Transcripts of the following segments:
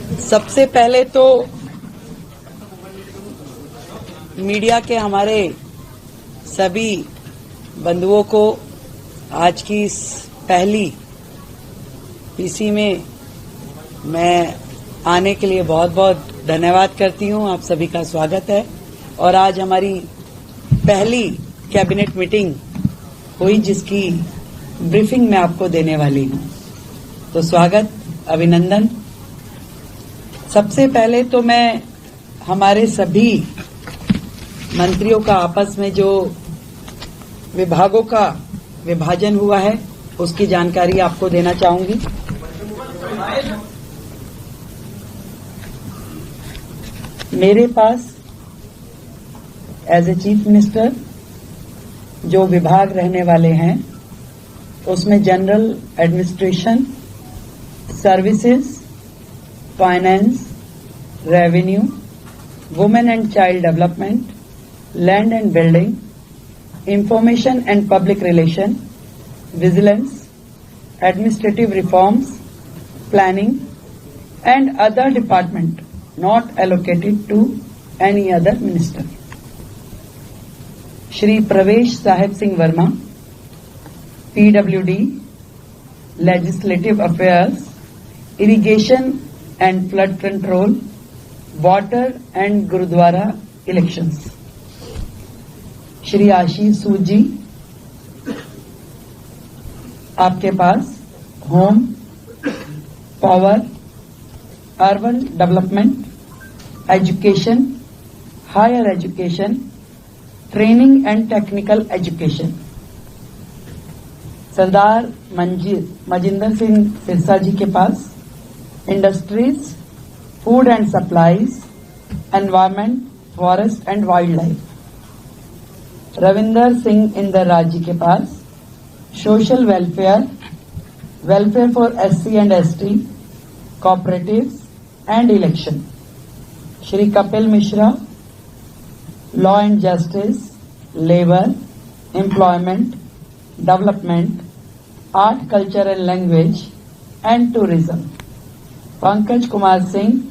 सबसे पहले तो मीडिया के हमारे सभी बंधुओं को आज की इस पहली पीसी में मैं आने के लिए बहुत बहुत धन्यवाद करती हूं। आप सभी का स्वागत है। और आज हमारी पहली कैबिनेट मीटिंग हुई जिसकी ब्रीफिंग मैं आपको देने वाली हूं। तो स्वागत, अभिनंदन। सबसे पहले तो मैं हमारे सभी मंत्रियों का आपस में जो विभागों का विभाजन हुआ है उसकी जानकारी आपको देना चाहूंगी। मेरे पास एज ए चीफ मिनिस्टर जो विभाग रहने वाले हैं उसमें general administration, services, finance, revenue, women and child development, land and building, information and public relation, vigilance, administrative reforms, planning and other department not allocated to any other minister. Shri Pravesh Sahib Singh Verma, PWD, Legislative Affairs, Irrigation and Flood Control, Water and Gurudwara Elections. Shri Ashish Sood ji, आपके पास home, power, urban development, education, higher education, training and technical education. Sardar Manjinder Singh Sirsa ji के पास industries, food and supplies, environment, forest and wild life. Ravinder Singh Indraj ji के पास social welfare, welfare for SC and ST, cooperatives and election. Shri Kapil Mishra, law and justice, labour, employment, development, art, culture and language and tourism. Pankaj Kumar Singh,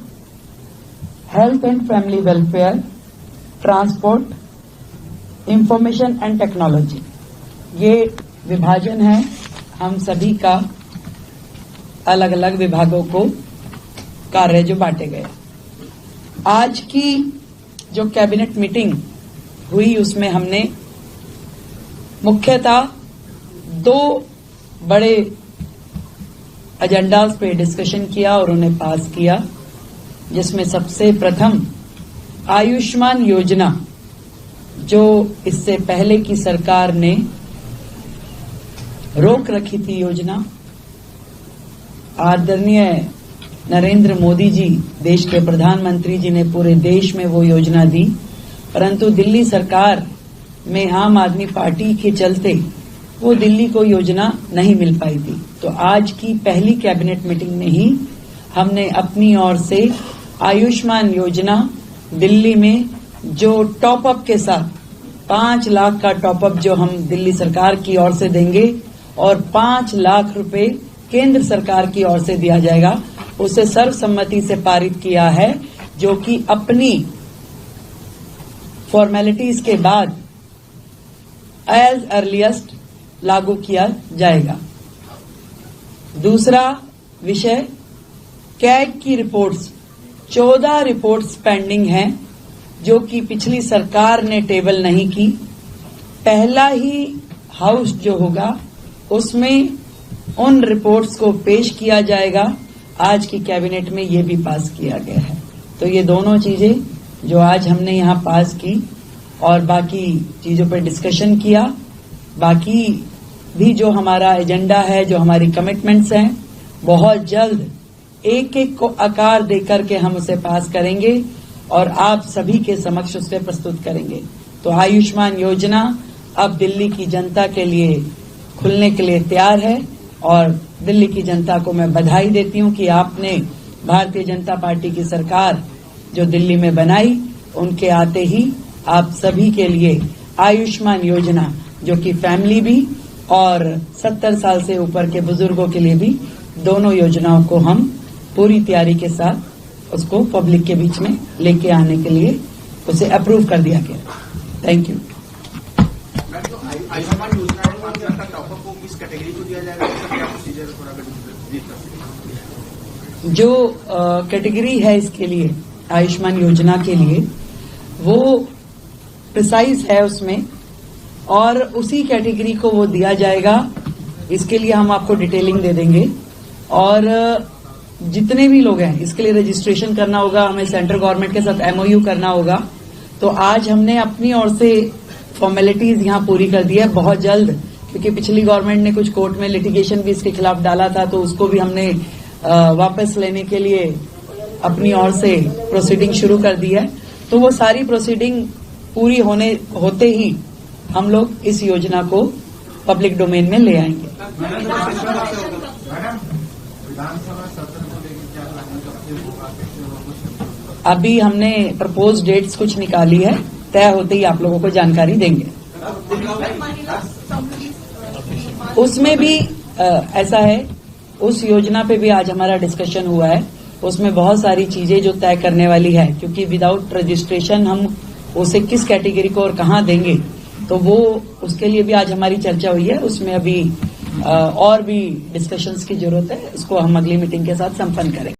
health and family welfare, transport, information and technology. ये विभाजन है हम सभी का, अलग अलग विभागों को कार्य जो बांटे गए। आज की जो कैबिनेट मीटिंग हुई उसमें हमने मुख्यतः दो बड़े एजेंडास पे डिस्कशन किया और उन्हें पास किया, जिसमें सबसे प्रथम आयुष्मान योजना, जो इससे पहले की सरकार ने रोक रखी थी योजना। आदरणीय नरेंद्र मोदी जी, देश के प्रधानमंत्री जी ने पूरे देश में वो योजना दी, परंतु दिल्ली सरकार में आम आदमी पार्टी के चलते वो दिल्ली को योजना नहीं मिल पाई थी। तो आज की पहली कैबिनेट मीटिंग में ही हमने अपनी ओर से आयुष्मान योजना दिल्ली में जो टॉपअप के साथ 5 लाख का टॉपअप जो हम दिल्ली सरकार की ओर से देंगे और 5 लाख रुपए केंद्र सरकार की ओर से दिया जाएगा, उसे सर्वसम्मति से पारित किया है, जो कि अपनी फॉर्मेलिटीज के बाद एज अर्लीस्ट लागू किया जाएगा। दूसरा विषय, कैग की रिपोर्ट्स, 14 रिपोर्ट्स पेंडिंग हैं जो कि पिछली सरकार ने टेबल नहीं की। पहला ही हाउस जो होगा उसमें उन रिपोर्ट्स को पेश किया जाएगा। आज की कैबिनेट में ये भी पास किया गया है। तो ये दोनों चीजें जो आज हमने यहाँ पास की और बाकी चीजों पर डिस्कशन किया, बाकी भी जो हमारा एजेंडा है, जो हमारी कमिटमेंट्स हैं, बहुत जल्द एक एक को आकार देकर के हम उसे पास करेंगे और आप सभी के समक्ष उसे प्रस्तुत करेंगे। तो आयुष्मान योजना अब दिल्ली की जनता के लिए खुलने के लिए तैयार है और दिल्ली की जनता को मैं बधाई देती हूं कि आपने भारतीय जनता पार्टी की सरकार जो दिल्ली में बनाई, उनके आते ही आप सभी के लिए आयुष्मान योजना, जो कि फैमिली भी और 70 साल से ऊपर के बुजुर्गों के लिए भी, दोनों योजनाओं को हम पूरी तैयारी के साथ उसको पब्लिक के बीच में लेके आने के लिए उसे अप्रूव कर दिया गया। Thank you. आयुष्मान योजना में आपका टॉपअप को किस कैटेगरी को दिया जाएगा, क्या प्रोसीजर थोड़ा ब्रीफ कर। जो कैटेगरी है इसके लिए आयुष्मान योजना के लिए वो प्रिसाइज है उसमें, और उसी कैटेगरी को वो दिया जाएगा। इसके लिए हम आपको डिटेलिंग दे देंगे, और जितने भी लोग हैं इसके लिए रजिस्ट्रेशन करना होगा, हमें सेंट्रल गवर्नमेंट के साथ MOU करना होगा। तो आज हमने अपनी ओर से फॉर्मेलिटीज यहां पूरी कर दी है बहुत जल्द, क्योंकि पिछली गवर्नमेंट ने कुछ कोर्ट में लिटिगेशन भी इसके खिलाफ डाला था, तो उसको भी हमने वापस लेने के लिए अपनी ओर से प्रोसीडिंग शुरू कर दी है। तो वो सारी प्रोसीडिंग पूरी होते ही हम लोग इस योजना को पब्लिक डोमेन में ले आएंगे। अभी हमने प्रपोज डेट्स कुछ निकाली है, तय होते ही आप लोगों को जानकारी देंगे। उसमें भी ऐसा है, उस योजना पे भी आज हमारा डिस्कशन हुआ है। उसमें बहुत सारी चीजें जो तय करने वाली है, क्योंकि विदाउट रजिस्ट्रेशन हम उसे किस कैटेगरी को और कहाँ देंगे, तो वो उसके लिए भी आज हमारी चर्चा हुई है। उसमें अभी और भी डिस्कशंस की जरूरत है, इसको हम अगली मीटिंग के साथ संपन्न करेंगे।